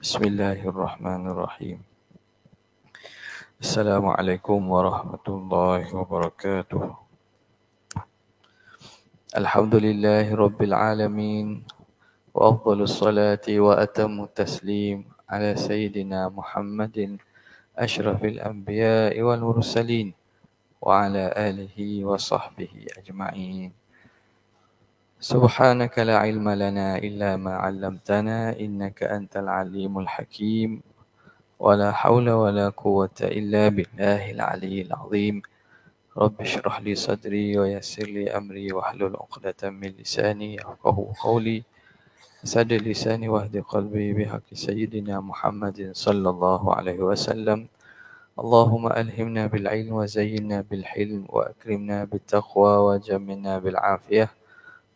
Bismillahirrahmanirrahim. Assalamualaikum warahmatullahi wabarakatuh. Alhamdulillahi rabbil alamin. Wa afdalus salati wa atammu taslim ala sayyidina Muhammadin asyrafil anbiya'i wal mursalin wa ala alihi wa sahbihi ajma'in. Subhanaka la ilma lana illa ma 'allamtana innaka antal alimul hakim. ولا حول ولا قوة إلا بالله العلي العظيم. رب اشرح لي صدري ويسر لي أمري واحلل عقدة من لساني يفقهوا قولي. سدد لساني واهد قلبي بحق سيدنا محمد صلى الله عليه وسلم. اللهم ألهمنا بالعلم وزينا بالحلم وأكرمنا بالتقوى وجملنا بالعافية.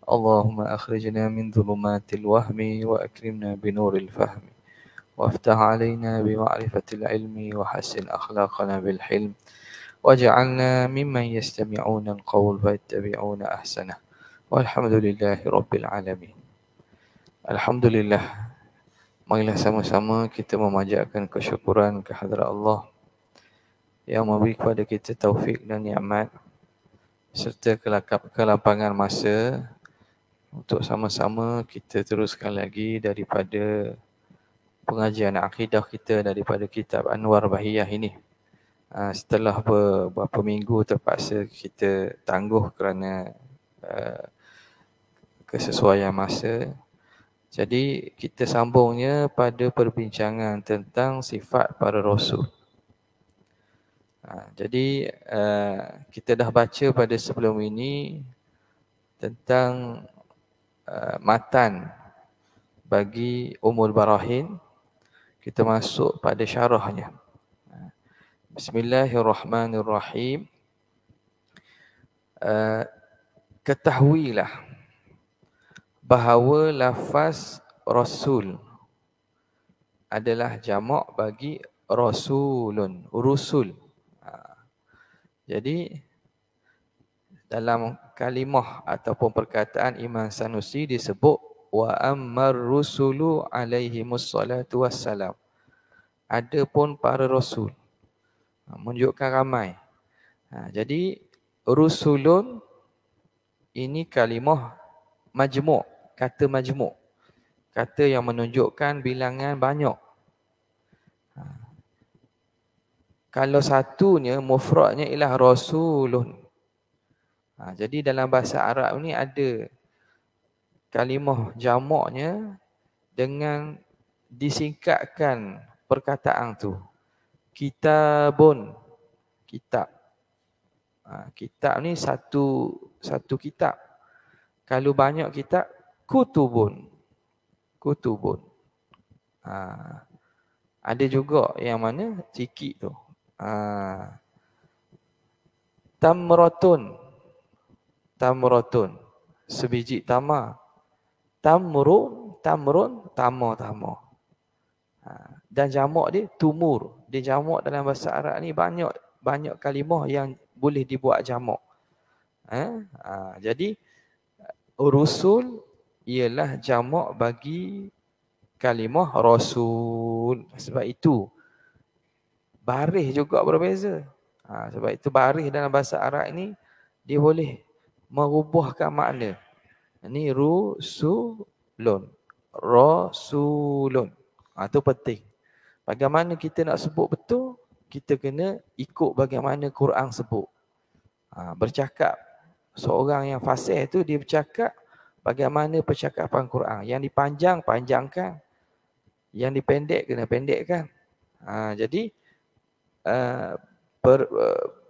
اللهم أخرجنا من ظلمات الوهم وأكرمنا بنور الفهم. وافتح علينا بمعرفة العلم وحسن أخلاقنا بالحلم واجعلنا ممن يستمعون القول فيتبعون أحسنه والحمد لله رب العالمين. Alhamdulillah, marilah sama-sama kita memanjatkan kesyukuran kehadrat Allah yang memberi kepada kita taufik dan nikmat serta kelapangan masa untuk sama-sama kita teruskan lagi daripada pengajian akidah kita daripada kitab Anwar Bahiyah ini. Setelah beberapa minggu terpaksa kita tangguh kerana kesesuaian masa. Jadi kita sambungnya pada perbincangan tentang sifat para rasul. Jadi kita dah baca pada sebelum ini tentang matan bagi Ummul Barahin. Kita masuk pada syarahnya. Bismillahirrahmanirrahim. Ketahuilah bahawa lafaz Rasul adalah jamak bagi Rasulun, Rusul. Jadi dalam kalimah ataupun perkataan Imam Sanusi disebut wa ammar rusulu alaihimus salatu wassalam. Adapun para rasul, menunjukkan ramai. Jadi rusulun ini kalimah majmuk, kata majmuk, kata yang menunjukkan bilangan banyak. Kalau satunya mufradnya ialah rasulun. Jadi dalam bahasa Arab ni ada kalimah jamaknya dengan disingkatkan perkataan tu. Kitabun, kitab. Kitab ni satu kitab. Kalau banyak kitab, kutubun. Kutubun. Ada juga yang mana sikit tu. Tamratun. Tamratun. Sebiji tamar. Tamrun, tamar. Dan jamak dia tumur. Dia jamak dalam bahasa Arab ni banyak kalimah yang boleh dibuat jamak. Jadi rusul ialah jamak bagi kalimah rasul. Sebab itu baris juga berbeza. Sebab itu baris dalam bahasa Arab ni dia boleh merubahkan makna. Ini rusulun. Rasulun. Itu penting. Bagaimana kita nak sebut betul, kita kena ikut bagaimana Quran sebut. Bercakap. Seorang yang fasih tu dia bercakap bagaimana percakapan Quran. Yang dipanjang, panjangkan. Yang dipendek, kena pendekkan. Jadi,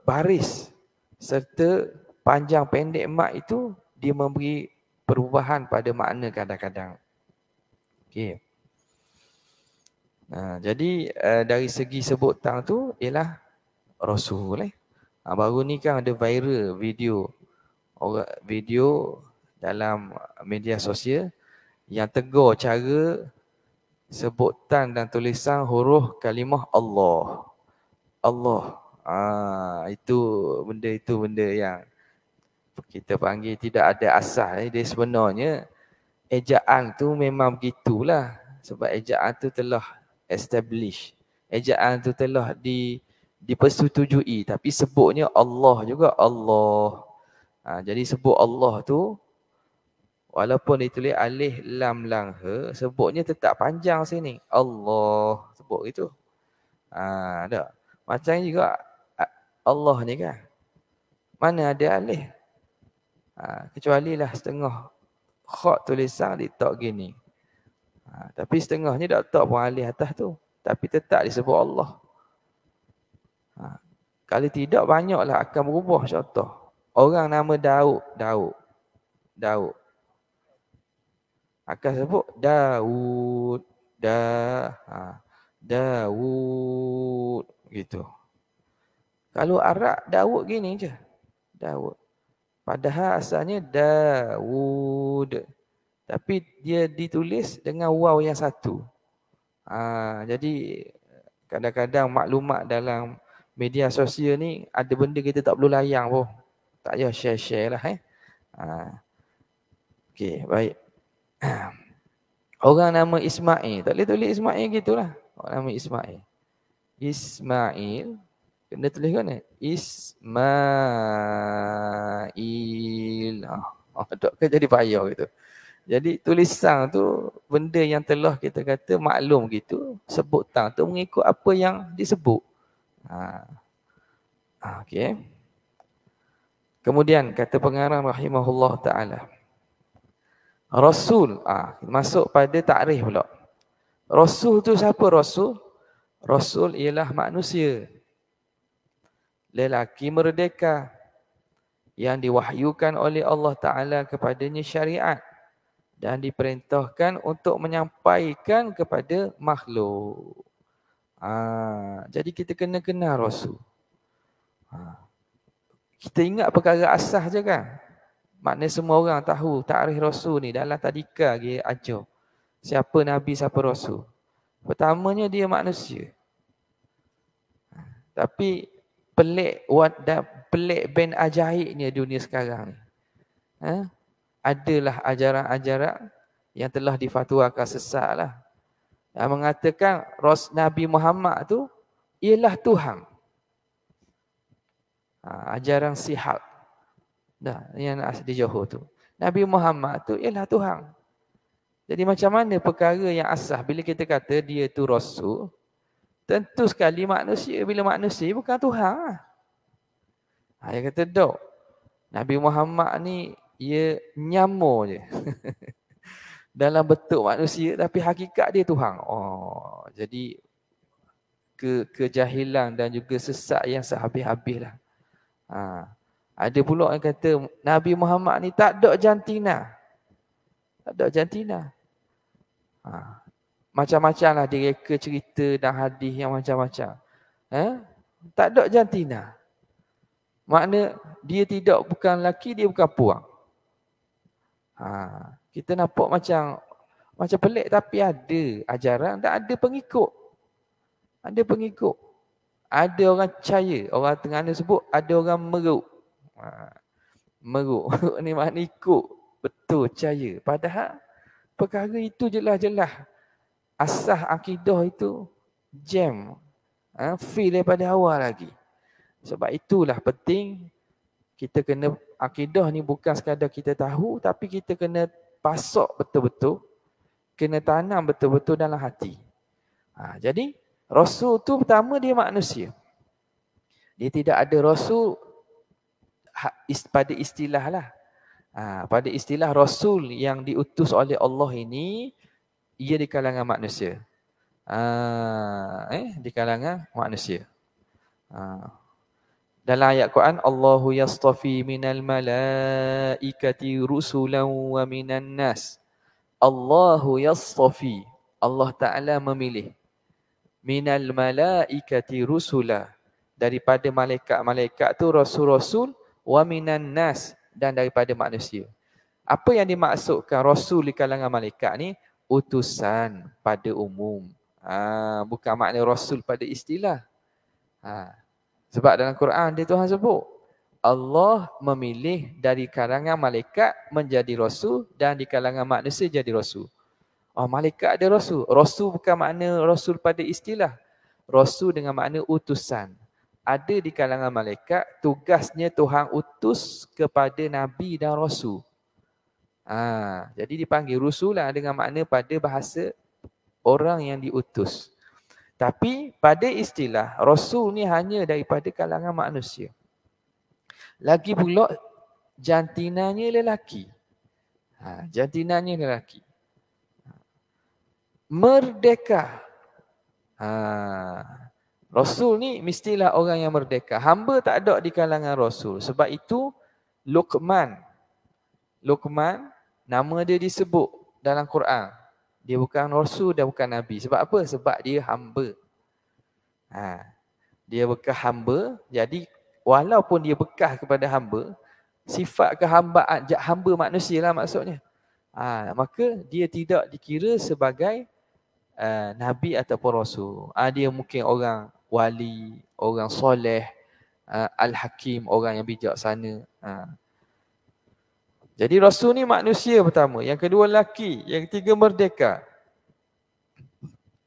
baris serta panjang pendek mat itu dia memberi perubahan pada makna kadang-kadang. Okey. Jadi dari segi sebutan tu ialah Rasul. Baru ni kan ada viral video dalam media sosial yang tegur cara sebutan dan tulisan huruf kalimah Allah. Allah. Itu benda yang kita panggil tidak ada asal. Dia sebenarnya ejaan tu memang begitulah. Sebab ejaan tu telah establish. Ejaan tu telah dipersetujui, tapi sebutnya Allah juga, Allah. Jadi sebut Allah tu walaupun ditulis alif lam lang he, sebutnya tetap panjang sini. Allah sebut gitu. Ada. Macam juga Allah ni kan. Mana ada alif? Kecuali lah setengah khak tulisan ditak gini. Tapi setengahnya tak tak pun alif atas tu. Tapi tetap disebut Allah. Kalau tidak banyaklah akan berubah contoh. Orang nama Daud, Daud. Akan sebut Daud, Daud gitu. Kalau Arab Daud gini je. Daud. Padahal asalnya Daud. Tapi dia ditulis dengan waw yang satu. Jadi kadang-kadang maklumat dalam media sosial ni ada benda kita tak perlu layang pun. Tak payah share-share lah. Okey, baik. Orang nama Ismail. Tak boleh tulis Ismail gitulah. Orang nama Ismail. Ismail. Kena tulis kan? Ismail. Tak kan jadi payah gitu. Jadi tulisan tu benda yang telah kita kata maklum gitu. Sebutan tu mengikut apa yang disebut. Okey. Kemudian kata pengarang rahimahullah ta'ala. Rasul. Masuk pada takrif pula. Rasul tu siapa Rasul? Rasul ialah manusia. Lelaki merdeka. Yang diwahyukan oleh Allah Ta'ala kepadanya syariat. Dan diperintahkan untuk menyampaikan kepada makhluk. Jadi kita kena kenal Rasul. Kita ingat perkara asas je kan? Maknanya semua orang tahu takrif Rasul ni dalam tadika dia ajar. Siapa Nabi, siapa Rasul. Pertamanya dia manusia. Tapi pelik ben ajaibnya dunia sekarang ni. Adalah ajaran-ajaran yang telah difatwakan sesat lah. Yang mengatakan Nabi Muhammad tu ialah Tuhan. Ajaran sihab. Yang di Johor tu. Nabi Muhammad tu ialah Tuhan. Jadi macam mana perkara yang asas bila kita kata dia tu Rasul, tentu sekali manusia. Bila manusia bukan Tuhan. Dia kata dok. Nabi Muhammad ni ia nyamur je. Dalam bentuk manusia tapi hakikat dia Tuhan. Jadi kejahilan dan juga sesat yang sehabis-habis lah. Ada pula yang kata Nabi Muhammad ni tak ada jantina. Tak ada jantina. Macam-macam lah direka cerita dan hadis yang macam-macam. Tak ada jantina. Makna dia bukan lelaki, dia bukan puang. Kita nampak macam pelik tapi ada ajaran dan ada pengikut. Ada pengikut. Ada orang percaya. Orang Terengganu sebut ada orang meruk. Meruk ni makna ikut. Betul, percaya. Padahal perkara itu jelas-jelas. Asas akidah itu jam. Feel daripada awal lagi. Sebab itulah penting kita kena akidah ni bukan sekadar kita tahu tapi kita kena pasok betul-betul. Kena tanam betul-betul dalam hati. Jadi Rasul tu pertama dia manusia. Dia tidak ada Rasul pada istilah lah. Pada istilah Rasul yang diutus oleh Allah ini, ia di kalangan manusia. Di kalangan manusia. Dalam ayat Quran, Allahu yastafi minal malaikati rusulan wa minan nas. Allahu yastafi. Allah Ta'ala memilih. Minal malaikati rusula. Daripada malaikat-malaikat tu rasul-rasul. Wa minan nas. Dan daripada manusia. Apa yang dimaksudkan rasul di kalangan malaikat ni? Utusan pada umum. Bukan makna rasul pada istilah. Sebab dalam Quran dia Tuhan sebut. Allah memilih dari kalangan malaikat menjadi rasul. Dan di kalangan manusia jadi rasul. Oh, malaikat ada rasul. Rasul bukan makna rasul pada istilah. Rasul dengan makna utusan. Ada di kalangan malaikat, tugasnya Tuhan utus kepada Nabi dan Rasul. Jadi dipanggil rusulah dengan makna pada bahasa orang yang diutus. Tapi pada istilah, Rasul ni hanya daripada kalangan manusia. Lagi pula, jantinanya lelaki. Jantinanya lelaki. Merdeka. Rasul ni mestilah orang yang merdeka. Hamba tak ada di kalangan Rasul. Sebab itu Luqman, nama dia disebut dalam Quran. Dia bukan Rasul dan bukan Nabi. Sebab apa? Sebab dia hamba. Dia bekas hamba. Jadi walaupun dia bekas kepada hamba, sifat kehambaan, hamba manusia lah maksudnya. Maka dia tidak dikira sebagai Nabi ataupun Rasul. Dia mungkin orang wali, orang soleh, Al-Hakim, orang yang bijaksana. Jadi Rasul ni manusia pertama. Yang kedua lelaki. Yang ketiga merdeka.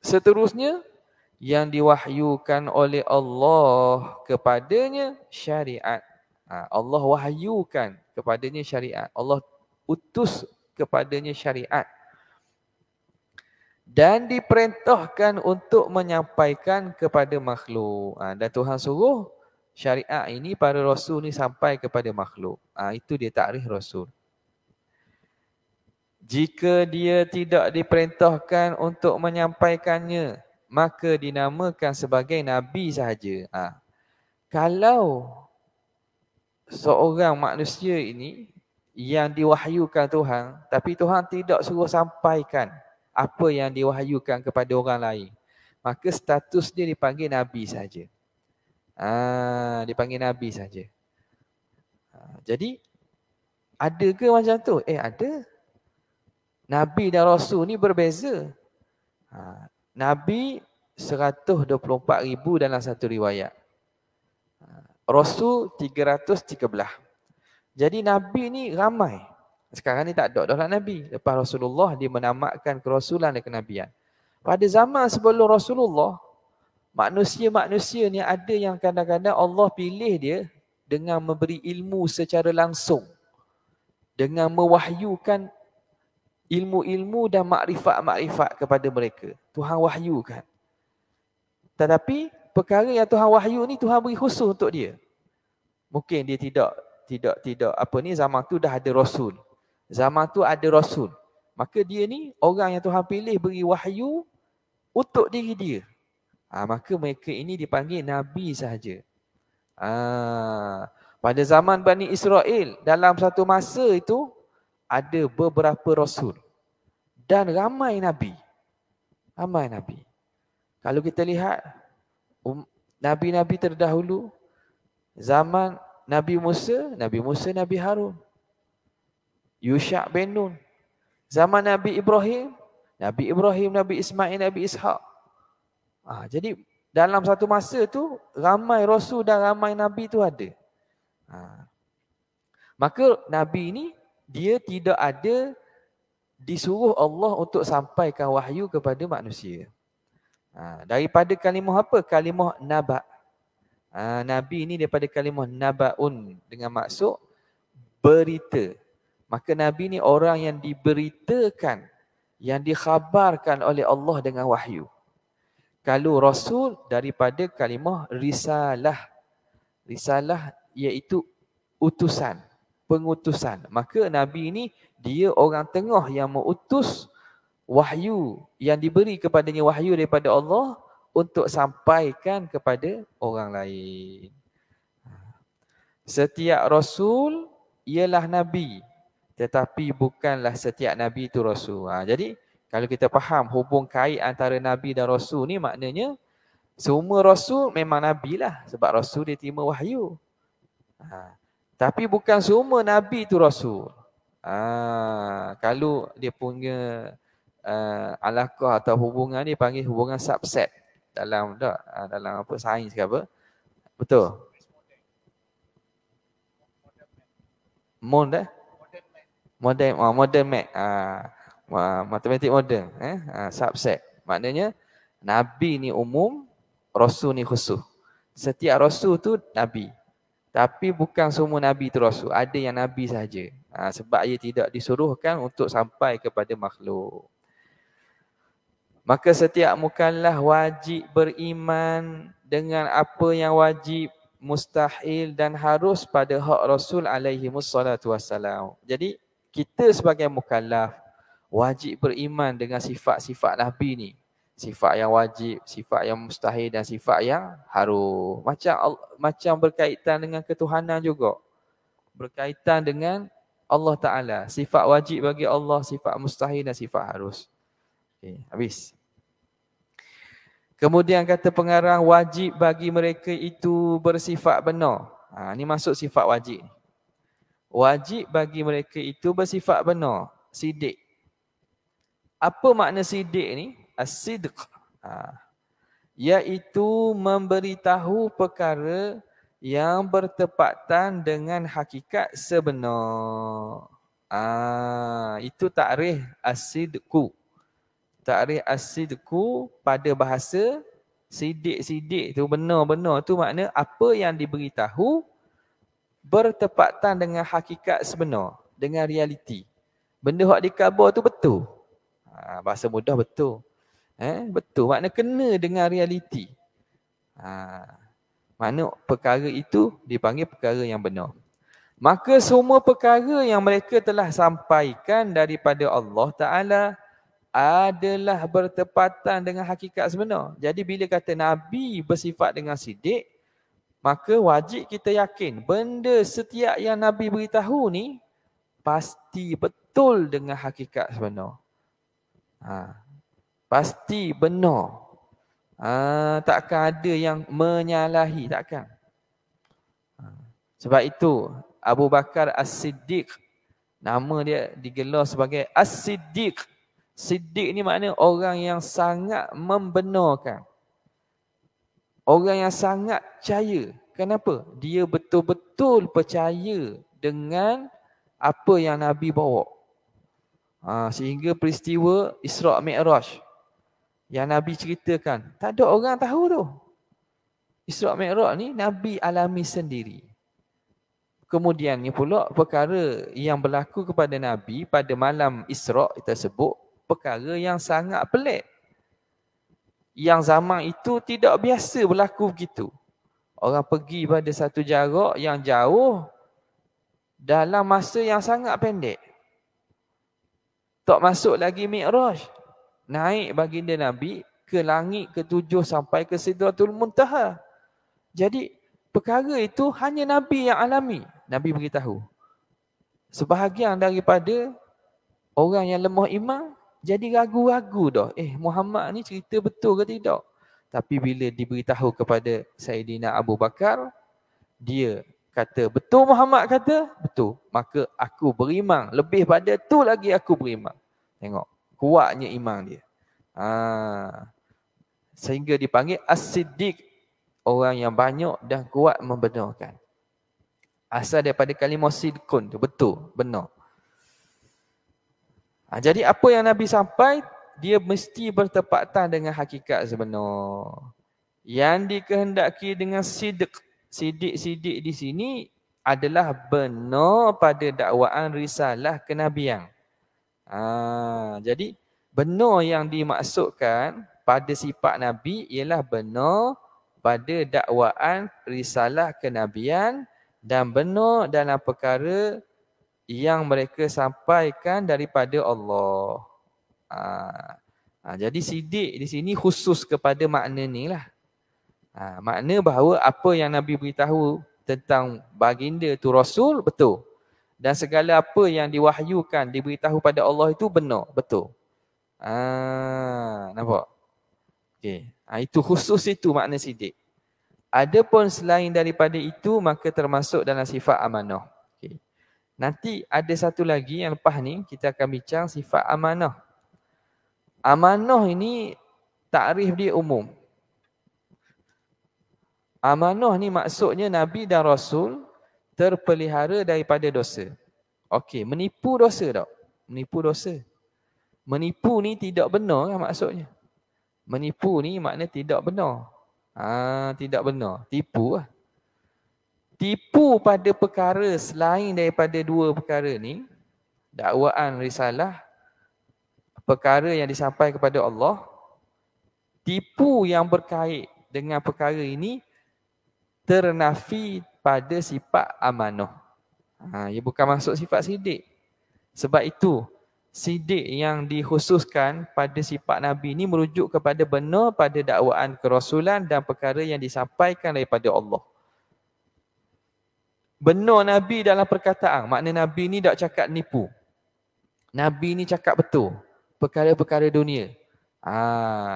Seterusnya, yang diwahyukan oleh Allah kepadanya syariat. Allah wahyukan kepadanya syariat. Allah utus kepadanya syariat. Dan diperintahkan untuk menyampaikan kepada makhluk. Dan Tuhan suruh syariat ini para Rasul ni sampai kepada makhluk. Itu dia takrif Rasul. Jika dia tidak diperintahkan untuk menyampaikannya, maka dinamakan sebagai Nabi sahaja. Kalau seorang manusia ini yang diwahyukan Tuhan, tapi Tuhan tidak suruh sampaikan apa yang diwahyukan kepada orang lain, maka status dia dipanggil Nabi saja. Dipanggil Nabi saja. Jadi, ada ke macam tu? Ada. Nabi dan Rasul ni berbeza. Nabi 124,000 dalam satu riwayat. Rasul 313. Jadi Nabi ni ramai. Sekarang ni tak ada dah Nabi. Lepas Rasulullah dia menamatkan kerasulan dan kenabian. Pada zaman sebelum Rasulullah, manusia-manusia ni ada yang kadang-kadang Allah pilih dia dengan memberi ilmu secara langsung. Dengan mewahyukan ilmu-ilmu dan makrifat-makrifat kepada mereka. Tuhan wahyukan. Tetapi perkara yang Tuhan wahyu ni Tuhan beri khusus untuk dia. Mungkin dia tidak zaman tu dah ada Rasul. Zaman tu ada Rasul. Maka dia ni orang yang Tuhan pilih beri wahyu untuk diri dia. Maka mereka ini dipanggil Nabi sahaja. Pada zaman Bani Israel, dalam satu masa itu, ada beberapa Rasul. Dan ramai Nabi. Ramai Nabi. Kalau kita lihat, Nabi-Nabi terdahulu, zaman Nabi Musa, Nabi Harun. Yusha' bin Nun. Zaman Nabi Ibrahim, Nabi Ismail, Nabi Ishaq. Jadi dalam satu masa tu ramai Rasul dan ramai Nabi tu ada. Maka Nabi ni dia tidak ada disuruh Allah untuk sampaikan wahyu kepada manusia. Daripada kalimah apa? Kalimah naba'. Nabi ni daripada kalimah naba'un dengan maksud berita. Maka Nabi ni orang yang diberitakan, yang dikhabarkan oleh Allah dengan wahyu. Kalau Rasul daripada kalimah risalah. Risalah iaitu utusan, pengutusan. Maka Nabi ni dia orang tengah yang mengutus wahyu, yang diberi kepadanya wahyu daripada Allah untuk sampaikan kepada orang lain. Setiap Rasul ialah Nabi, tetapi bukanlah setiap Nabi itu Rasul. Jadi kalau kita faham hubung kait antara Nabi dan Rasul ni, maknanya semua Rasul memang Nabi lah. Sebab Rasul dia terima wahyu. Tapi bukan semua Nabi itu Rasul. Kalau dia punya alaqah atau hubungan ni panggil hubungan subset. Dalam apa sains ke apa? Betul. Modern Math. Matematik moden. Subset. Maknanya Nabi ni umum, Rasul ni khusus. Setiap Rasul tu Nabi. Tapi bukan semua Nabi itu Rasul. Ada yang Nabi sahaja. Sebab ia tidak disuruhkan untuk sampai kepada makhluk. Maka setiap mukallaf wajib beriman dengan apa yang wajib, mustahil dan harus pada hak Rasul alaihi wassalatu wassalam. Jadi kita sebagai mukallaf wajib beriman dengan sifat-sifat Nabi ni. Sifat yang wajib, sifat yang mustahil dan sifat yang harus. Macam berkaitan dengan ketuhanan juga. Berkaitan dengan Allah Ta'ala. Sifat wajib bagi Allah, sifat mustahil dan sifat harus. Okay, habis. Kemudian kata pengarang, wajib bagi mereka itu bersifat benar. Ini masuk sifat wajib. Wajib bagi mereka itu bersifat benar. Sidik. Apa makna sidik ni? As-sidq. Iaitu memberitahu perkara yang bertepatan dengan hakikat sebenar. Itu takrif as-sidqu. Takrif as-sidqu pada bahasa sidik-sidik tu, benar-benar tu makna apa yang diberitahu bertepatan dengan hakikat sebenar, dengan realiti. Benda yang dikhabar tu betul. Bahasa mudah betul. Betul, makna kena dengan realiti. Makna perkara itu dipanggil perkara yang benar. Maka semua perkara yang mereka telah sampaikan daripada Allah Ta'ala adalah bertepatan dengan hakikat sebenar. Jadi bila kata Nabi bersifat dengan sidik, maka wajib kita yakin benda setiap yang Nabi beritahu ni pasti betul dengan hakikat sebenar. Pasti benar. Takkan ada yang menyalahi, takkan. Sebab itu Abu Bakar As-Siddiq, nama dia digelar sebagai As-Siddiq. Siddiq ni makna orang yang sangat membenarkan. Orang yang sangat percaya. Kenapa? Dia betul-betul percaya dengan apa yang Nabi bawa. Sehingga peristiwa Isra' Mi'raj yang Nabi ceritakan, tak ada orang tahu tu. Isra' Mi'raj ni Nabi alami sendiri. Kemudiannya pula perkara yang berlaku kepada Nabi pada malam Isra' tersebut, perkara yang sangat pelik. Yang zaman itu tidak biasa berlaku begitu. Orang pergi pada satu jarak yang jauh dalam masa yang sangat pendek. Tak masuk lagi Mi'raj. Naik baginda Nabi ke langit ke-7 sampai ke Sidratul Muntaha. Jadi perkara itu hanya Nabi yang alami. Nabi beritahu. Sebahagian daripada orang yang lemah iman jadi ragu-ragu dah. Muhammad ni cerita betul ke tidak? Tapi bila diberitahu kepada Sayyidina Abu Bakar, dia kata, betul Muhammad kata? Betul. Maka aku beriman. Lebih pada tu lagi aku beriman. Tengok. Kuatnya iman dia. Sehingga dipanggil As-Siddiq. Orang yang banyak dan kuat membenarkan. Asal daripada kalimah sidqun tu. Betul. Benar. Jadi apa yang Nabi sampai, dia mesti bertepatan dengan hakikat sebenar. Yang dikehendaki dengan sidq. Sidik-sidik di sini adalah benar pada dakwaan risalah kenabian. Jadi benar yang dimaksudkan pada sifat Nabi ialah benar pada dakwaan risalah kenabian dan benar dalam perkara yang mereka sampaikan daripada Allah. Jadi sidik di sini khusus kepada makna ni lah. Makna bahawa apa yang Nabi beritahu tentang baginda tu Rasul, betul. Dan segala apa yang diwahyukan, diberitahu pada Allah itu benar, betul. Nampak? Okay. Itu khusus itu makna sidik. Adapun selain daripada itu, maka termasuk dalam sifat amanah. Okay. Nanti ada satu lagi yang lepas ni, kita akan bincang sifat amanah. Amanah ini, takrif dia umum. Amanah ni maksudnya Nabi dan Rasul terpelihara daripada dosa. Okey, menipu dosa tak? Menipu dosa. Menipu ni tidak benar kan maksudnya. Menipu ni makna tidak benar. Tidak benar. Tipu lah. Tipu pada perkara selain daripada dua perkara ni, dakwaan risalah, perkara yang disampaikan kepada Allah, tipu yang berkait dengan perkara ini ternafi pada sifat amanah. Ia bukan masuk sifat sidik. Sebab itu, sidik yang dikhususkan pada sifat Nabi ini merujuk kepada benar pada dakwaan kerasulan dan perkara yang disampaikan daripada Allah. Benar Nabi dalam perkataan, makna Nabi ni tak cakap nipu. Nabi ni cakap betul. Perkara-perkara dunia.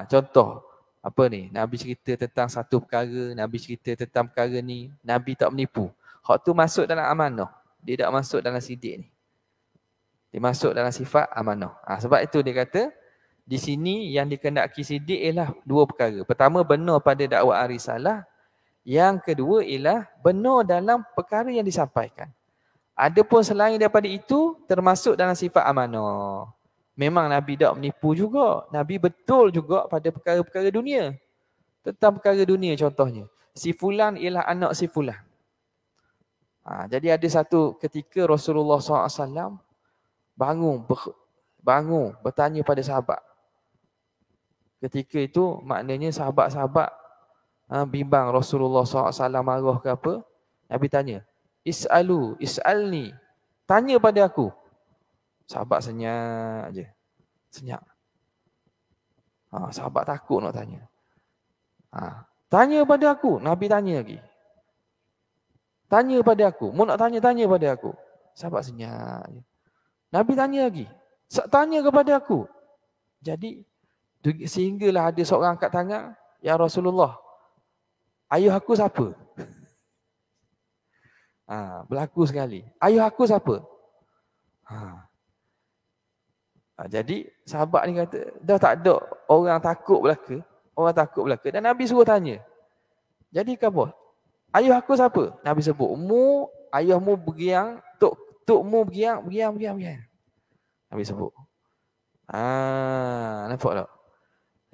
Contoh, apa ni? Nabi cerita tentang satu perkara, Nabi cerita tentang perkara ni, Nabi tak menipu. Hak tu masuk dalam amanah. Dia tak masuk dalam sidik ni. Dia masuk dalam sifat amanah. Sebab itu dia kata, di sini yang dikehendaki sidik ialah dua perkara. Pertama, benar pada dakwaan risalah. Yang kedua ialah benar dalam perkara yang disampaikan. Adapun selain daripada itu, termasuk dalam sifat amanah. Memang Nabi tak menipu juga. Nabi betul juga pada perkara-perkara dunia. Tentang perkara dunia contohnya. Si Fulan ialah anak si Fulan. Jadi ada satu ketika Rasulullah SAW bangun bertanya pada sahabat. Ketika itu maknanya sahabat-sahabat bimbang Rasulullah SAW marah ke apa. Nabi tanya, is'alni, tanya pada aku. Sahabat senyap je. Senyap. Sahabat takut nak tanya. Tanya pada aku. Nabi tanya lagi. Tanya pada aku. Mu nak tanya pada aku. Sahabat senyap je. Nabi tanya lagi. Tanya kepada aku. Jadi, sehinggalah ada seorang angkat tangan. Ya Rasulullah, ayuh aku siapa? Berlaku sekali. Ayuh aku siapa? Jadi sahabat ni kata, dah tak ada orang takut belaka. Orang takut belaka. Dan Nabi suruh tanya. Jadi apa? Ayuh aku siapa? Nabi sebut. Ayahmu bergiang. Tukmu bergiang. Nabi sebut. Nampak tak?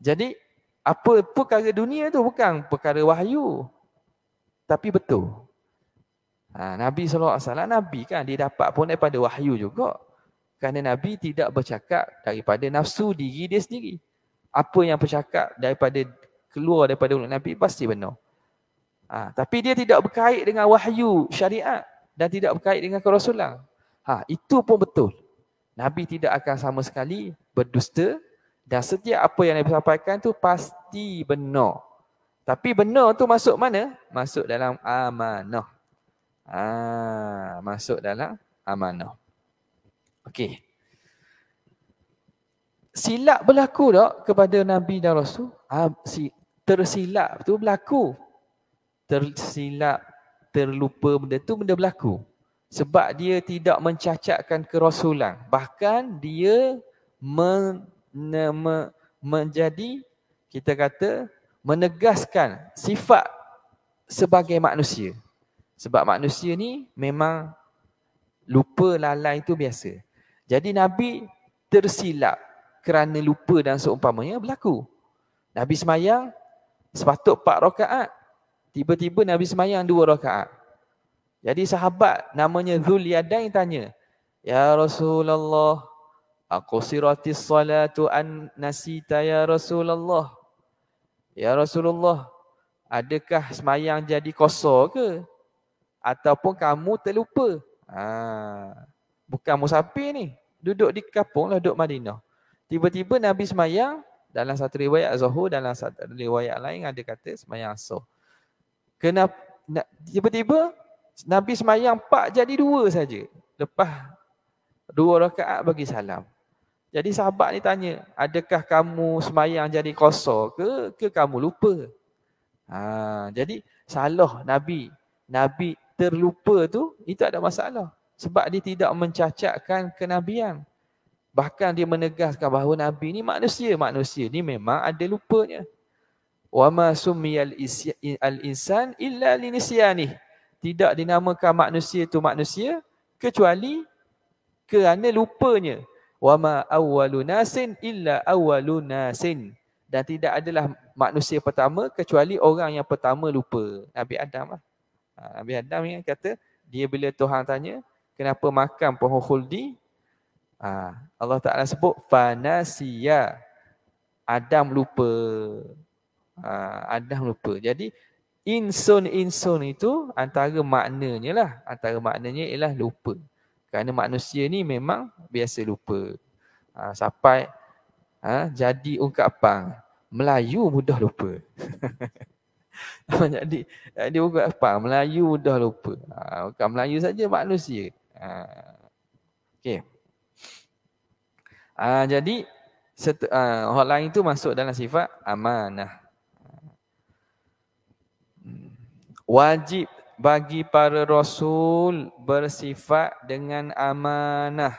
Jadi, apa perkara dunia tu bukan perkara wahyu. Tapi betul. Nabi SAW, Nabi kan dia dapat pun daripada wahyu juga. Kerana Nabi tidak bercakap daripada nafsu diri dia sendiri. Apa yang bercakap keluar daripada mulut Nabi pasti benar. Tapi dia tidak berkait dengan wahyu syariat dan tidak berkait dengan kerasulan. Itu pun betul. Nabi tidak akan sama sekali berdusta dan setiap apa yang Nabi sampaikan tu pasti benar. Tapi benar tu masuk mana? Masuk dalam amanah. Masuk dalam amanah. Okey. Silap berlaku tak kepada Nabi dan Rasul? Tersilap tu berlaku. Tersilap, terlupa benda tu benda berlaku. Sebab dia tidak mencacatkan kerasulan. Bahkan dia menjadi, kita kata, menegaskan sifat sebagai manusia. Sebab manusia ni memang lupa, lalai itu biasa. Jadi Nabi tersilap kerana lupa dan seumpamanya berlaku. Nabi semayang sepatut 4 rakaat. Tiba-tiba Nabi semayang 2 rakaat. Jadi sahabat namanya Dhul Yadain tanya, Ya Rasulullah, aqsiratis salatu an nasita ya Rasulullah. Ya Rasulullah, adakah semayang jadi kosor ke? Ataupun kamu terlupa? Bukan musafir ni. Duduk di kampung lah, duduk Madinah. Tiba-tiba Nabi semayang, dalam satu riwayat Zuhur, dalam satu riwayat lain ada kata semayang Asar. Kenapa? Tiba-tiba Nabi semayang 4 jadi 2 saja. Lepas 2 rakaat bagi salam. Jadi sahabat ni tanya, adakah kamu semayang jadi kosor ke kamu lupa? Jadi salah Nabi. Nabi terlupa tu, itu ada masalah. Sebab dia tidak mencacatkan kenabian. Bahkan dia menegaskan bahawa Nabi ni manusia. Manusia ni memang ada lupanya. Wa ma summiyal insan illa linisyanih. Tidak dinamakan manusia tu manusia kecuali kerana lupanya. wa ma awwalu nasin illa awwalu nasin. Dan tidak adalah manusia pertama kecuali orang yang pertama lupa. Nabi Adam lah. Nabi Adam yang kata, dia bila Tuhan tanya, kenapa makan pohon khuldi? Allah Ta'ala sebut, fanasiya. Adam lupa. Adam lupa. Jadi, insun itu antara maknanya ialah lupa. Kerana manusia ni memang biasa lupa. Sampai jadi ungkapan Melayu mudah lupa. jadi ungkapan Melayu mudah lupa. Bukan Melayu saja, manusia. Okey. Jadi orang lain itu masuk dalam sifat amanah. Wajib bagi para rasul bersifat dengan amanah.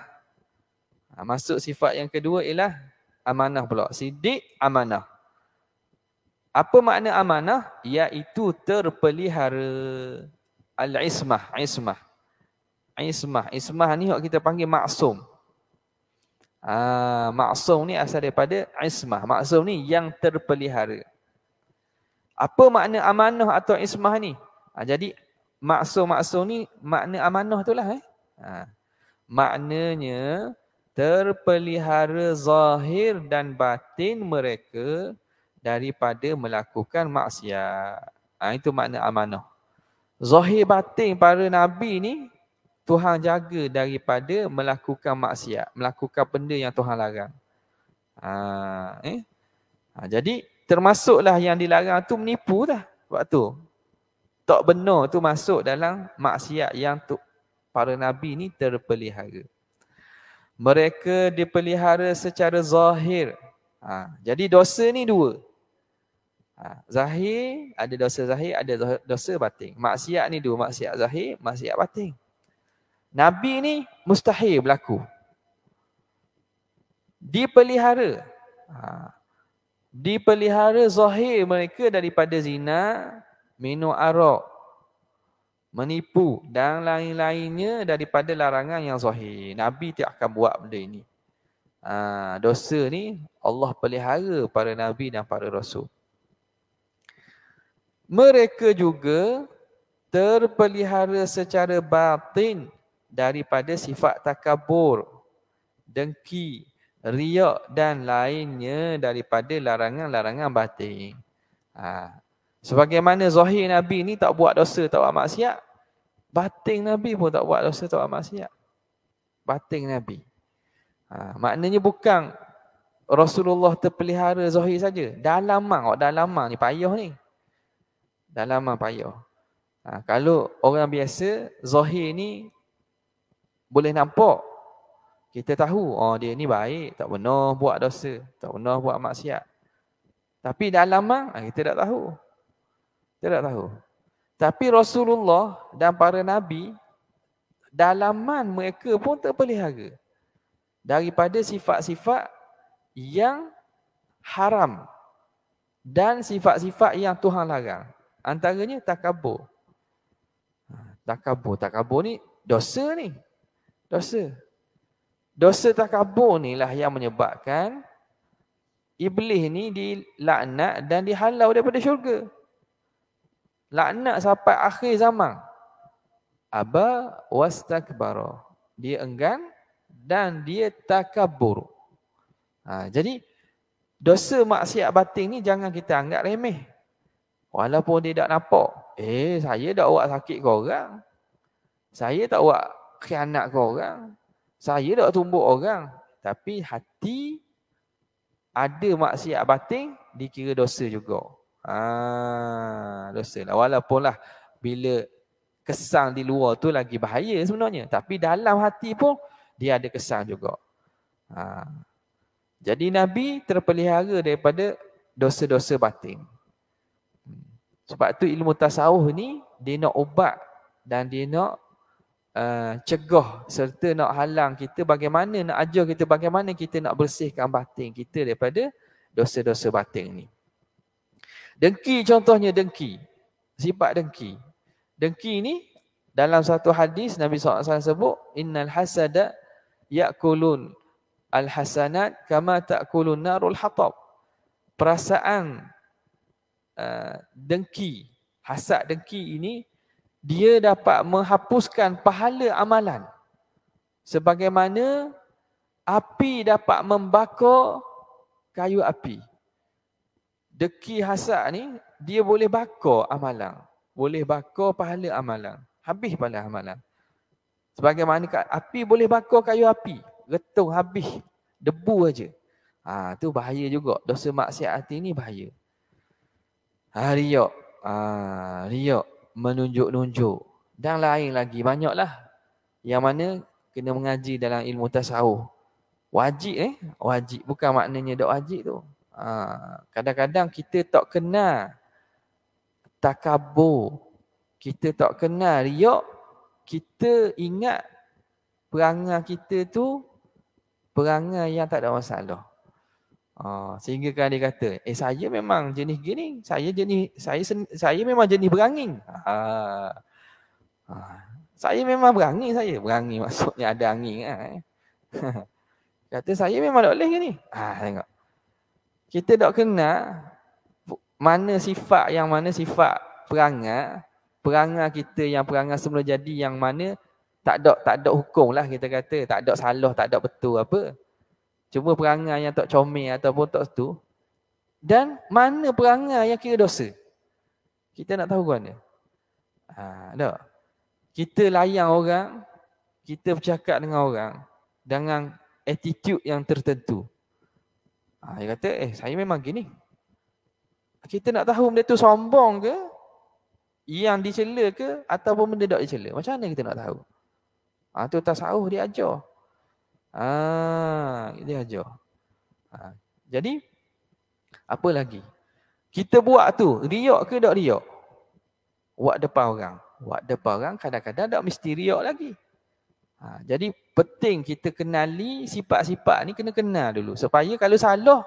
Masuk sifat yang kedua ialah amanah pula. Siddiq, amanah. Apa makna amanah? Iaitu terpelihara. Al-ismah. Ismah ni kita panggil maksum. Maksum ni asal daripada ismah. Maksum ni yang terpelihara. Apa makna amanah atau ismah ni? Jadi maksum ni makna amanah tu lah. Maknanya terpelihara zahir dan batin mereka daripada melakukan maksiat. Itu makna amanah. Zahir batin para Nabi ni Tuhan jaga daripada melakukan maksiat, melakukan benda yang Tuhan larang. Jadi termasuklah yang dilarang tu menipu dah. Sebab tu tak benar tu masuk dalam maksiat yang para Nabi ni terpelihara. Mereka dipelihara secara zahir. Jadi dosa ni dua. Zahir, ada dosa zahir, ada dosa batin. Maksiat ni dua, maksiat zahir, maksiat batin. Nabi ni mustahil berlaku. Dipelihara. Dipelihara zahir mereka daripada zina, minum arak, menipu dan lain-lainnya daripada larangan yang zahir. Nabi tak akan buat benda ini. Dosa ni Allah pelihara para Nabi dan para Rasul. Mereka juga terpelihara secara batin daripada sifat takabur, dengki, riak dan lainnya daripada larangan-larangan batin. Sebagaimana zahir Nabi ni tak buat dosa, tak buat maksiat, batin Nabi pun tak buat dosa, tak buat maksiat. Batin Nabi. Maknanya bukan Rasulullah terpelihara zahir saja. Dalamang ni payah ni. Dalamang payah. Kalau orang biasa, zahir ni boleh nampak. Kita tahu, dia ni baik, tak pernah buat dosa, tak pernah buat maksiat. Tapi dalamang, kita tak tahu. Kita tak tahu. Tapi Rasulullah dan para Nabi, dalaman mereka pun terpelihara daripada sifat-sifat yang haram dan sifat-sifat yang Tuhan larang. Antaranya takabur. Takabur ni dosa ni. Dosa takabur ni lah yang menyebabkan iblis ni dilaknat dan dihalau daripada syurga. Laknat sampai akhir zaman. Aba wastakbara. Dia enggan dan dia takabur. Jadi dosa maksiat batin ni jangan kita anggap remeh. Walaupun dia tak nampak. Saya tak buat sakit kau orang. Saya tak buat khianat kau orang. Saya tak tumbuk orang. Tapi hati ada maksiat batin dikira dosa juga. Dosa lah. Walaupun lah bila kesan di luar tu lagi bahaya sebenarnya. Tapi dalam hati pun dia ada kesan juga. Jadi Nabi terpelihara daripada dosa-dosa batin. Sebab tu ilmu tasawuf ni dia nak ubat dan dia nak cegah serta nak halang kita bagaimana, nak ajar kita bagaimana kita nak bersihkan batin kita daripada dosa-dosa batin ni. Dengki contohnya dengki. Sifat dengki. Dengki ni dalam satu hadis Nabi SAW sebut innal hasada ya'kulun al-hasanat kama ta'kulun narul hatab. Perasaan dengki, hasad dengki ini, dia dapat menghapuskan pahala amalan. Sebagaimana api dapat membakar kayu api. Dengki hasad ni, dia boleh bakar amalan. Boleh bakar pahala amalan. Habis pahala amalan. Sebagaimana api boleh bakar kayu api. Retung habis. Debu aja. Tu bahaya juga. Dosa maksiat hati ni bahaya. Riak. Riak. Menunjuk-nunjuk. Dan lain lagi. Banyaklah. Yang mana kena mengaji dalam ilmu tasawuf. Wajib Wajib. Bukan maknanya dok wajib tu. Kadang-kadang kita tak kenal takabur. Kita tak kenal riak. Kita ingat perangai kita tu perangai yang tak ada masalah. Sehingga kan dia kata, saya memang jenis gini. Saya memang jenis berangin. Saya memang berangin saya. Berangin maksudnya ada angin. Kata saya memang tak boleh ke ni. Tengok. Kita tak kenal mana sifat perangai. Perangai kita yang perangai semula jadi yang mana tak ada hukum lah kita kata. Tak ada salah, tak ada betul apa. Cuma perangai yang tak comel ataupun tak tu. Dan mana perangai yang kira dosa. Kita nak tahu mana. Tak. Kita layan orang, kita bercakap dengan orang dengan attitude yang tertentu. Dia kata, saya memang gini. Kita nak tahu benda tu sombong ke, yang dicela ke, ataupun benda tak dicela. Macam mana kita nak tahu? Tu tasawuf dia ajar. Dia ajar. Jadi, apa lagi? Kita buat tu, riak ke tak riak? Buat depan orang. Buat depan orang kadang-kadang tak mesti riak lagi. Jadi penting kita kenali sifat-sifat ni, kena kenal dulu. Supaya kalau salah,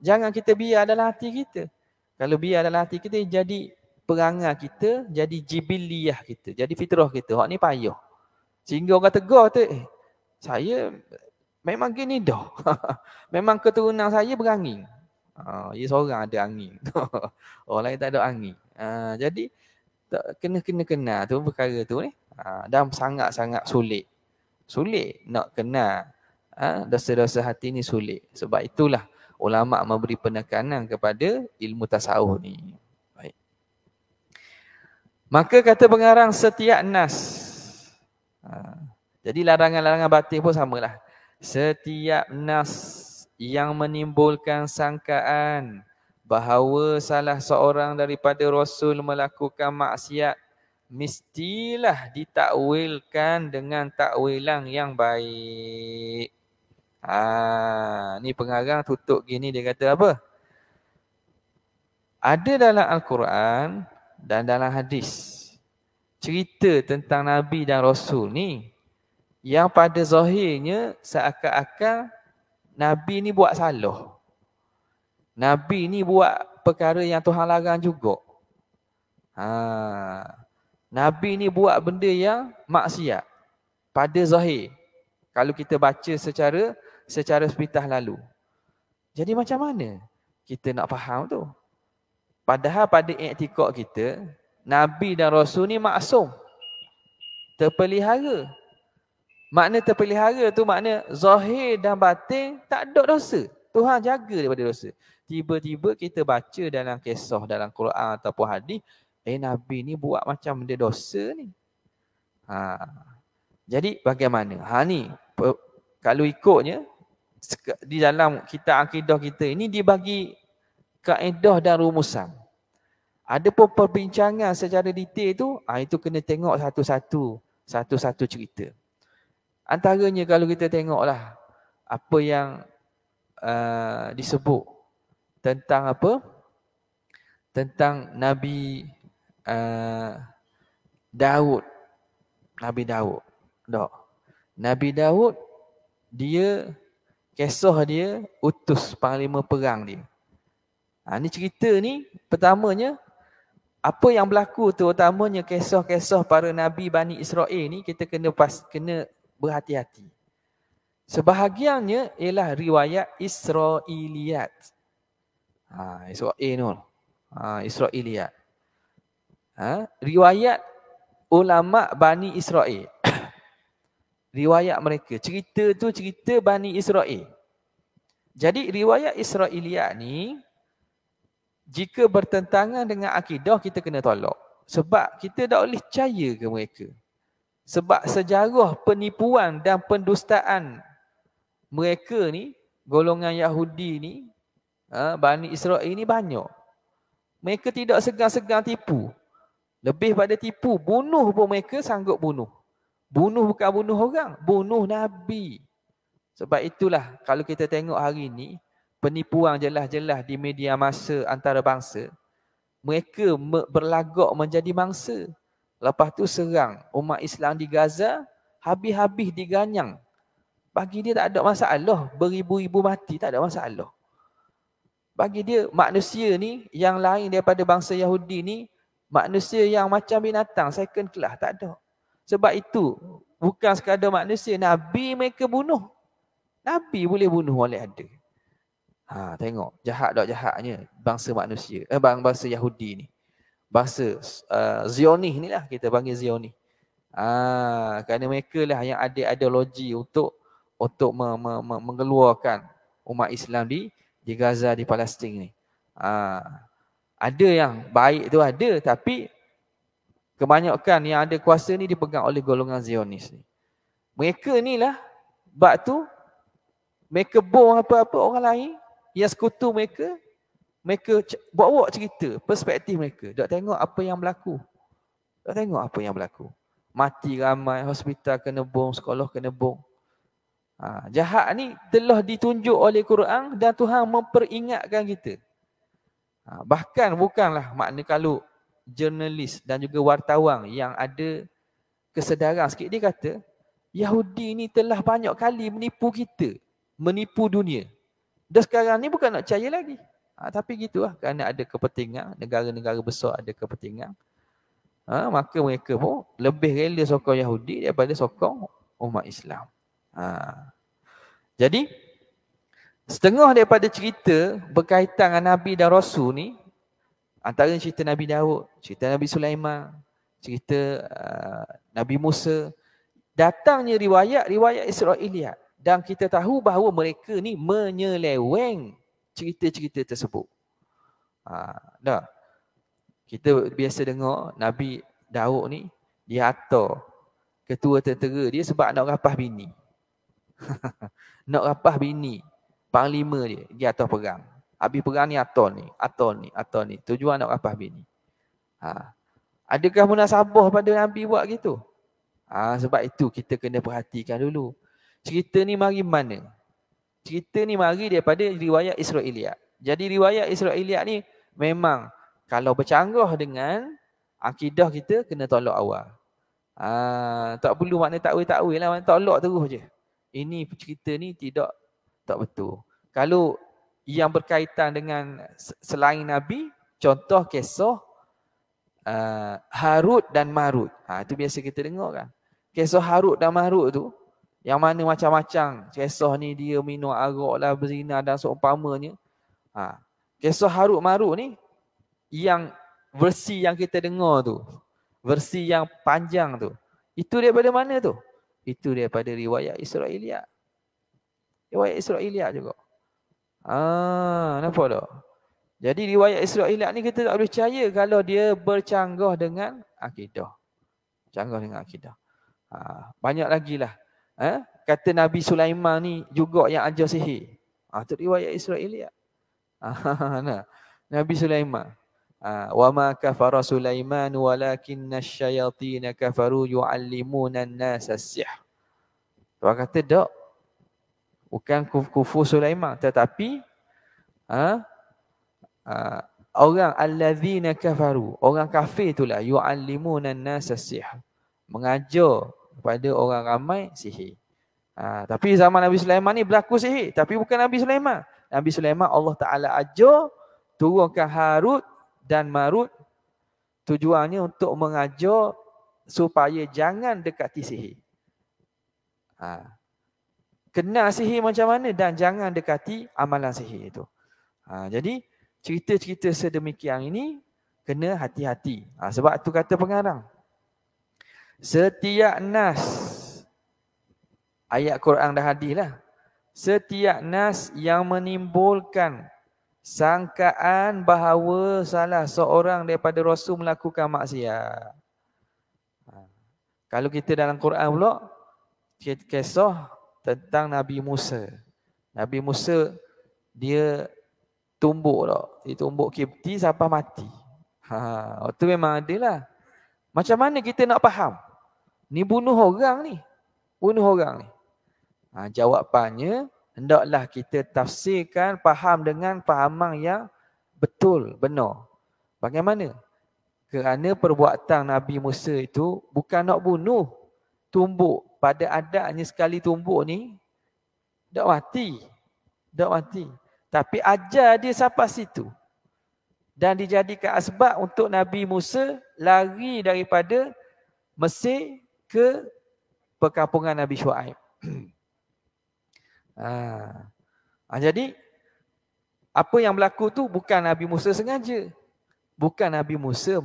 jangan kita biar dalam hati kita. Kalau biar dalam hati kita, jadi perangai kita, jadi jibiliyah kita, jadi fitrah kita. Hak ni payah. Sehingga orang tegur tu, saya memang gini dah. Memang keturunan saya berangin. Dia seorang ada angin. Orang lain tak ada angin. Jadi kena kenal tu perkara tu ni. Dan sangat-sangat sulit. Sulit nak kenal dosa-dosa hati ni sulit. Sebab itulah ulama memberi penekanan kepada ilmu tasawuf ni. Baik. Maka kata pengarang setiap nas. Jadi larangan-larangan batin pun samalah. Setiap nas yang menimbulkan sangkaan bahawa salah seorang daripada Rasul melakukan maksiat, mestilah ditakwilkan dengan takwilan yang baik. Ni pengarang tutup gini, dia kata apa? Ada dalam Al-Quran dan dalam hadis cerita tentang Nabi dan Rasul ni yang pada zahirnya seakan-akan Nabi ni buat salah. Nabi ni buat perkara yang Tuhan larang juga. Nabi ni buat benda yang maksiat pada zahir. Kalau kita baca secara sepintas lalu. Jadi macam mana kita nak faham tu? Padahal pada i'tikad kita, Nabi dan Rasul ni maksum. Terpelihara. Makna terpelihara tu makna zahir dan batin tak ada dosa. Tuhan jaga daripada dosa. Tiba-tiba kita baca dalam kisah dalam Quran ataupun hadis, Nabi ni buat macam benda dosa ni. Jadi bagaimana? Ni kalau ikutnya di dalam kitab akidah kita ini dibagi kaedah dan rumusan. Ada pun perbincangan secara detail tu, itu kena tengok satu-satu cerita. Antaranya kalau kita tengoklah apa yang disebut tentang apa? Tentang Nabi Daud. Nabi Daud, dia kisah dia utus panglima perang dia. Ni cerita ni pertamanya apa yang berlaku terutamanya kisah-kisah para nabi Bani Israel ni kita kena berhati-hati. Sebahagiannya ialah riwayat Israiliyat. Israel tu. Israiliyat. Riwayat ulama Bani Israel. Riwayat mereka. Cerita tu cerita Bani Israel. Jadi riwayat Israiliyat ni, jika bertentangan dengan akidah, kita kena tolak. Sebab kita tak boleh percaya ke mereka. Sebab sejarah penipuan dan pendustaan mereka ni, golongan Yahudi ni, Bani Israel ni banyak. Mereka tidak segan-segan tipu. Lebih pada tipu, bunuh pun mereka sanggup bunuh. Bunuh bukan bunuh orang, bunuh Nabi. Sebab itulah kalau kita tengok hari ni, penipuan jelas-jelas di media massa antarabangsa, mereka berlagak menjadi mangsa. Lepas tu serang umat Islam di Gaza, habis-habis diganyang. Bagi dia tak ada masalah, beribu-ribu mati tak ada masalah. Bagi dia manusia ni yang lain daripada bangsa Yahudi ni, manusia yang macam binatang, second class, tak ada. Sebab itu bukan sekadar manusia, Nabi mereka bunuh. Nabi boleh bunuh oleh ada. Tengok jahat tak jahatnya bangsa manusia, bangsa Yahudi ni. Bangsa Zionis ni lah, kita panggil Zionis. Kerana mereka lah yang ada ideologi untuk mengeluarkan umat Islam di Gaza, di Palestin ni. Ada yang baik tu ada, tapi kebanyakan yang ada kuasa ni dipegang oleh golongan Zionis ni. Mereka ni lah, bab tu mereka bom apa-apa orang lain yang sekutu mereka, mereka bawa cerita perspektif mereka. Tak tengok apa yang berlaku. Tak tengok apa yang berlaku. Mati ramai, hospital kena bom, sekolah kena bom. Jahat ni telah ditunjuk oleh Quran dan Tuhan memperingatkan kita. Bahkan bukanlah makna kalau jurnalis dan juga wartawan yang ada kesedaran sikit, dia kata Yahudi ni telah banyak kali menipu kita, menipu dunia. Dan sekarang ni bukan nak percaya lagi. Tapi gitulah, kerana ada kepentingan, negara-negara besar ada kepentingan. Maka mereka pun lebih rela sokong Yahudi daripada sokong umat Islam. Jadi setengah daripada cerita berkaitan dengan Nabi dan Rasul ni, antara cerita Nabi Daud, cerita Nabi Sulaiman, cerita Nabi Musa, datangnya riwayat Israiliyat. Dan kita tahu bahawa mereka ni menyeleweng cerita-cerita tersebut. Dah. Kita biasa dengar Nabi Daud ni dia hantar ketua tentera dia sebab nak rapah bini. Nak rapah bini panglima dia hantar perang. Habis perang ni hantar ni. Tujuan nak rapah bini. Adakah munasabah pada Nabi buat gitu? Sebab itu kita kena perhatikan dulu. Cerita ni mari mana? Cerita ni mari daripada riwayat Israiliyat. Jadi riwayat Israiliyat ni memang kalau bercanggah dengan akidah kita, kena tolak awal. Tak perlu makna takwil-takwil lah, makna tolak terus je. Ini cerita ni tak betul. Kalau yang berkaitan dengan selain Nabi, contoh kisah Harut dan Marut. Itu biasa kita dengar kan. Kisah Harut dan Marut tu, yang mana macam-macam kisah ni, dia minum arak lah, berzina dan seumpamanya. Kisah Harut Marut ni, yang versi yang kita dengar tu, versi yang panjang tu, itu daripada mana tu? Itu daripada riwayat Israiliyat. Riwayat Israiliyat juga. Nampak tak? Jadi riwayat Israiliyat ni kita tak boleh percaya kalau dia bercanggah dengan akidah. Canggah dengan akidah. Banyak lagi lah. Kata Nabi Sulaiman ni juga yang ajar sihir. Itu riwayat Israiliyat. Nabi Sulaiman. Wa ma kafara Sulaiman walakinna asyayatin kafaru yu'allimuna an-nasa as-sihr. Tuan kata tak. Bukan kufur Sulaiman, tetapi orang allazina kafaru, orang kafir itulah yu'allimuna an-nasa as-sihr, mengajar kepada orang ramai sihir. Tapi zaman Nabi Sulaiman ni berlaku sihir, tapi bukan Nabi Sulaiman. Nabi Sulaiman Allah Ta'ala ajar turunkan Harut dan Marut, tujuannya untuk mengajar supaya jangan dekati sihir. kenal sihir macam mana dan jangan dekati amalan sihir itu. Jadi cerita-cerita sedemikian ini kena hati-hati. Sebab tu kata pengarang, setiap nas, ayat Quran dah hadis lah, setiap nas yang menimbulkan sangkaan bahawa salah seorang daripada Rasul melakukan maksiat. Kalau kita dalam Quran pula, kisah tentang Nabi Musa. Nabi Musa dia tumbuk tak? Dia tumbuk Kipti sampai mati. Itu memang ada lah. Macam mana kita nak faham? Ni bunuh orang ni. Bunuh orang ni. Jawapannya, hendaklah kita tafsirkan, faham dengan fahaman yang betul, benar. Bagaimana? Kerana perbuatan Nabi Musa itu bukan nak bunuh. Tumbuk. Pada adatnya sekali tumbuk ni, tak mati. Tak mati. Tapi ajar dia sampai situ. Dan dijadikan asbab untuk Nabi Musa lari daripada Mesir ke perkampungan Nabi Shu'aib. Jadi, apa yang berlaku tu bukan Nabi Musa sengaja. Bukan Nabi Musa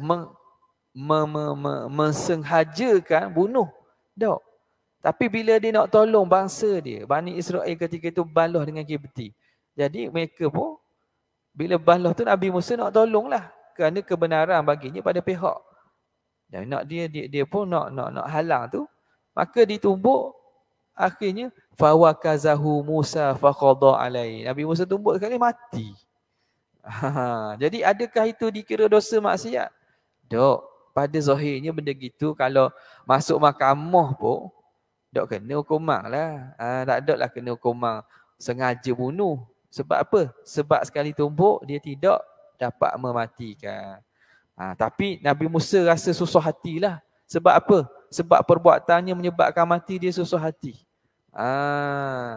mensengajakan bunuh. Tak. Tapi bila dia nak tolong bangsa dia, Bani Israel ketika itu balah dengan Kipti. Jadi mereka pun, bila balah tu Nabi Musa nak tolonglah. Kerana kebenaran baginya pada pihak. Dan nak dia pun nak halang tu. Maka ditumbuk, akhirnya fawakazahu Musa faqada alai. Nabi Musa tumbuk sekali mati. Jadi adakah itu dikira dosa maksiat? Tak. Pada zahirnya benda gitu, kalau masuk mahkamah pun tak kena hukuman lah. Tak ada lah kena hukuman sengaja bunuh. Sebab apa? Sebab sekali tumbuk dia tidak dapat mematikan. Tapi Nabi Musa rasa susah hatilah. Sebab apa? Sebab perbuatannya menyebabkan mati, dia susah hati.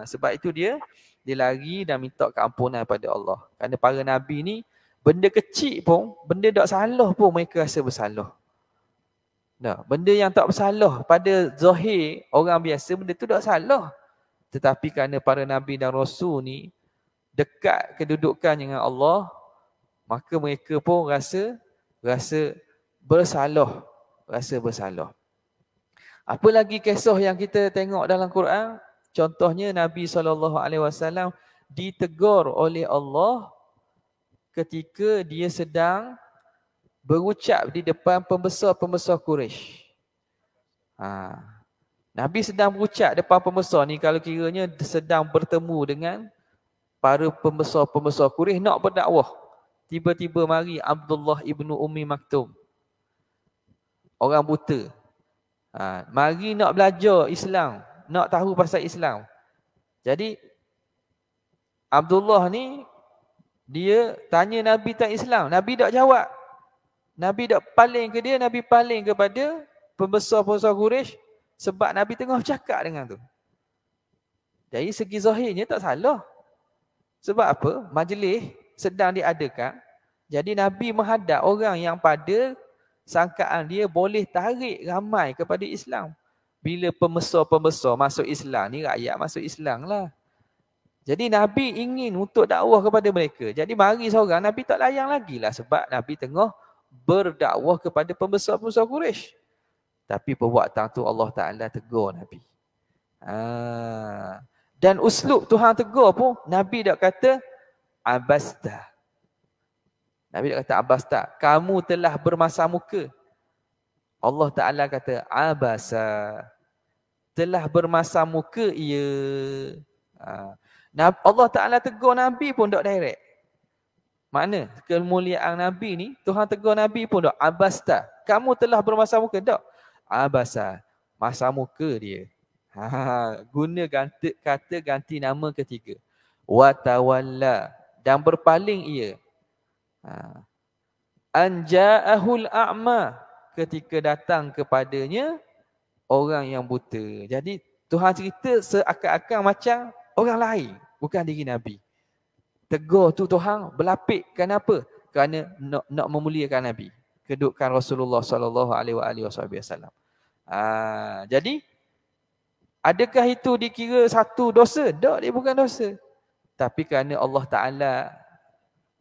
Sebab itu dia lari dan minta keampunan pada Allah. Kerana para Nabi ni, benda kecil pun, benda tak salah pun mereka rasa bersalah. Benda yang tak bersalah pada zahir orang biasa, benda tu tak salah. Tetapi kerana para Nabi dan Rasul ni dekat kedudukan dengan Allah, maka mereka pun rasa bersalah. Rasa bersalah. Apa lagi kisah yang kita tengok dalam Quran? Contohnya Nabi SAW ditegur oleh Allah ketika dia sedang berucap di depan pembesar-pembesar Quraisy. Nabi sedang berucap depan pembesar ni, kalau kiranya sedang bertemu dengan para pembesar-pembesar Quraisy nak berdakwah. Tiba-tiba mari Abdullah ibnu Ummi Maktum. Orang buta. Mari nak belajar Islam, nak tahu pasal Islam. Jadi Abdullah ni dia tanya Nabi tentang Islam, Nabi tak jawab. Nabi tak paling ke dia, Nabi paling kepada pembesar-pembesar Quraisy sebab Nabi tengah bercakap dengan tu. Jadi segi zahirnya tak salah. Sebab apa? Majlis sedang diadakan. Jadi Nabi menghadap orang yang pada sangkaan dia boleh tarik ramai kepada Islam. Bila pembesar-pembesar masuk Islam ni, rakyat masuk Islam lah. Jadi Nabi ingin untuk dakwah kepada mereka. Jadi mari seorang, Nabi tak layan lagi lah sebab Nabi tengah berdakwah kepada pembesar-pembesar Quraisy. Tapi perbuatan tu Allah Ta'ala tegur Nabi. Dan uslub Tuhan tegur pun, Nabi tak kata abasta. Nabi tak kata abasta, kamu telah bermasa muka. Allah Ta'ala kata abasa, telah bermasa muka ia. Allah Ta'ala tegur Nabi pun tak direct. Mana kemuliaan Nabi ni, Tuhan tegur Nabi pun tak abasta, kamu telah bermasa muka. Tak, abasa, masa muka dia. Guna kata ganti nama ketiga. Watawalla, dan berpaling ia. Anja'ahul a'ma, ketika datang kepadanya orang yang buta. Jadi Tuhan cerita seakan-akan macam orang lain, bukan diri Nabi. Tegur tu Tuhan berlapik. Kenapa? Kerana nak memuliakan Nabi, kedudukan Rasulullah sallallahu alaihi wasallam. Jadi Adakah itu dikira satu dosa? Tak, dia bukan dosa. Tapi kerana Allah Ta'ala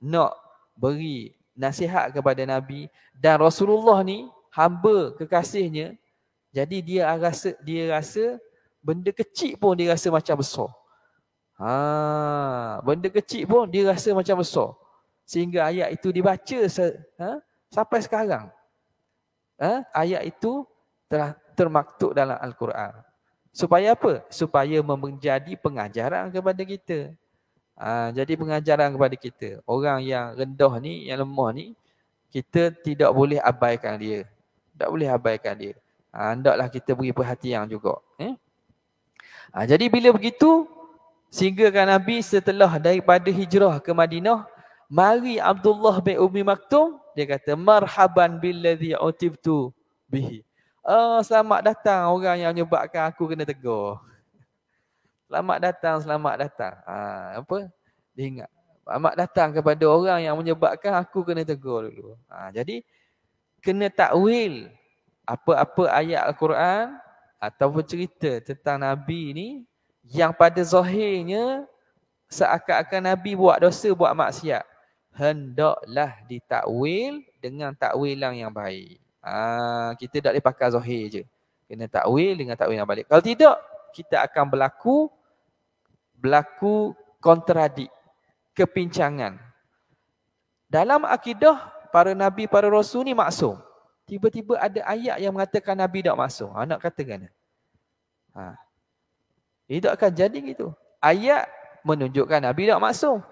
nak beri nasihat kepada Nabi dan Rasulullah ni hamba kekasihnya, jadi dia rasa benda kecil pun dia rasa macam besar. Benda kecil pun dia rasa macam besar. Sehingga ayat itu dibaca sampai sekarang. Ayat itu telah termaktub dalam Al-Quran. Supaya apa? Supaya menjadi pengajaran kepada kita. Jadi pengajaran kepada kita. Orang yang rendah ni, yang lemah ni, kita tidak boleh abaikan dia. Tak boleh abaikan dia. Hendaklah kita beri perhatian juga. Jadi bila begitu, sehingga kan Nabi setelah daripada hijrah ke Madinah, mari Abdullah bin Ummi Maktum, dia kata, marhaban billadhi utibtu bihi. Selamat datang orang yang menyebabkan aku kena tegur. Selamat datang, selamat datang. Apa? Dia ingat. Selamat datang kepada orang yang menyebabkan aku kena tegur dulu. Jadi, kena takwil apa-apa ayat Al-Quran ataupun cerita tentang Nabi ni yang pada zahirnya seakan-akan Nabi buat dosa, buat maksiat. Hendaklah ditakwil dengan takwilan yang baik. Kita tak boleh pakai zahir je. Kena takwil dengan takwil yang balik. Kalau tidak, kita akan berlaku kontradik, kepincangan. Dalam akidah, para Nabi, para Rasul ni maksum. Tiba-tiba ada ayat yang mengatakan Nabi tak maksum. Nak katakan. Itu akan jadi gitu. Ayat menunjukkan Nabi tak maksum.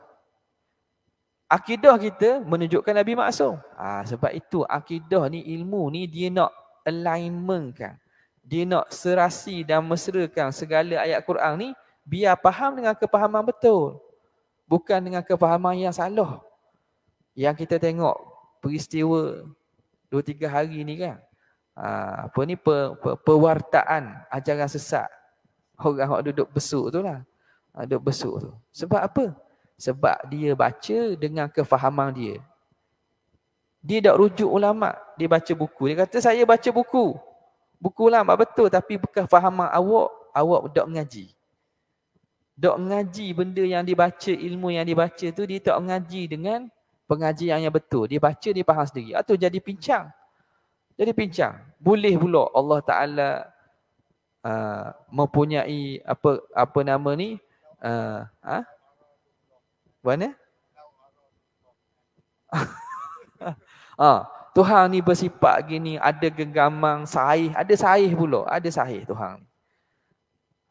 Akidah kita menunjukkan Nabi maksum. Sebab itu akidah ni, ilmu ni dia nak alignmentkan. Dia nak serasi dan mesrakan segala ayat Quran ni biar faham dengan kefahaman betul. Bukan dengan kefahaman yang salah. Yang kita tengok peristiwa 2-3 hari ni kan. Pewartaan ajaran sesat. Orang duduk besuk tu lah. Duduk besuk tu. Sebab apa? Sebab dia baca dengan kefahaman dia. Dia tak rujuk ulama'. Dia baca buku. Dia kata, saya baca buku. Buku ulama' betul. Tapi kefahaman awak tak mengaji. Tak mengaji benda yang dibaca, ilmu yang dibaca tu, dia tak mengaji dengan pengajian yang betul. Dia baca, dia faham sendiri. Atau jadi pincang. Jadi pincang. Boleh pula Allah Ta'ala mempunyai apa nama ni? Mana? Tuhan ni bersifat gini, ada genggaman sahih, ada sahih pula, ada sahih Tuhan ni.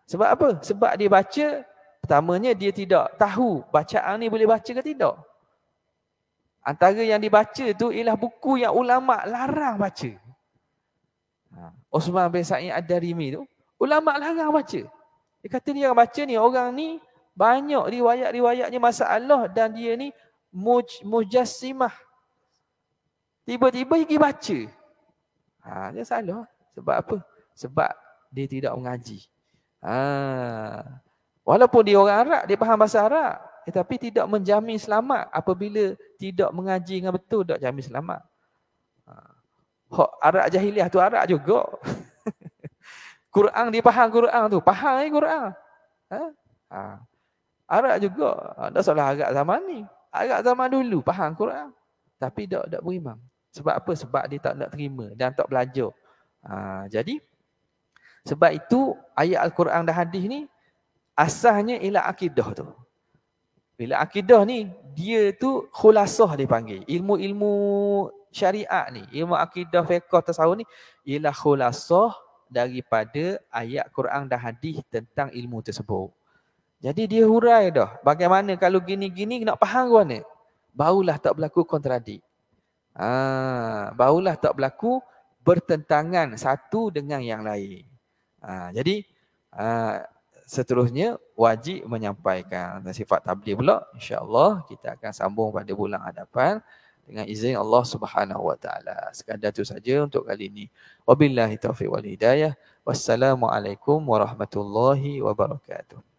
Sebab apa? Sebab dia baca, pertamanya dia tidak tahu bacaan ni boleh baca ke tidak. Antara yang dibaca tu ialah buku yang ulama' larang baca. Osman bin Sa'id Ad-Darimi tu, ulama' larang baca. Dia kata ni yang baca ni, orang ni banyak riwayat-riwayatnya masalah dan dia ni mujassimah. Tiba-tiba pergi baca. Dia salah. Sebab apa? Sebab dia tidak mengaji. Walaupun dia orang Arab, dia faham bahasa Arab, tetapi tidak menjamin selamat apabila tidak mengaji dengan betul, tak jamin selamat. Arab jahiliah tu Arab juga. Quran dia faham Quran tu, faham Quran. Arab juga. Tak salah Arab zaman ni. Arab zaman dulu faham Quran. Tapi tak beriman. Sebab apa? Sebab dia tak nak terima dan tak belajar. Jadi, sebab itu ayat Al-Quran dan hadis ni asasnya ialah akidah tu. Bila akidah ni, dia tu khulasah dipanggil. Ilmu-ilmu syariat ni, ilmu akidah, fiqh, tasawuf ni ialah khulasah daripada ayat Quran dan hadis tentang ilmu tersebut. Jadi dia hurai dah. Bagaimana kalau gini-gini nak faham ke mana? Barulah tak berlaku kontradik. Barulah tak berlaku bertentangan satu dengan yang lain. Jadi seterusnya wajib menyampaikan sifat tabligh pula. InsyaAllah kita akan sambung pada bulan hadapan dengan izin Allah Subhanahu Wa Taala. Sekadar itu saja untuk kali ini. Wabillahi taufiq wal hidayah. Wassalamualaikum warahmatullahi wabarakatuh.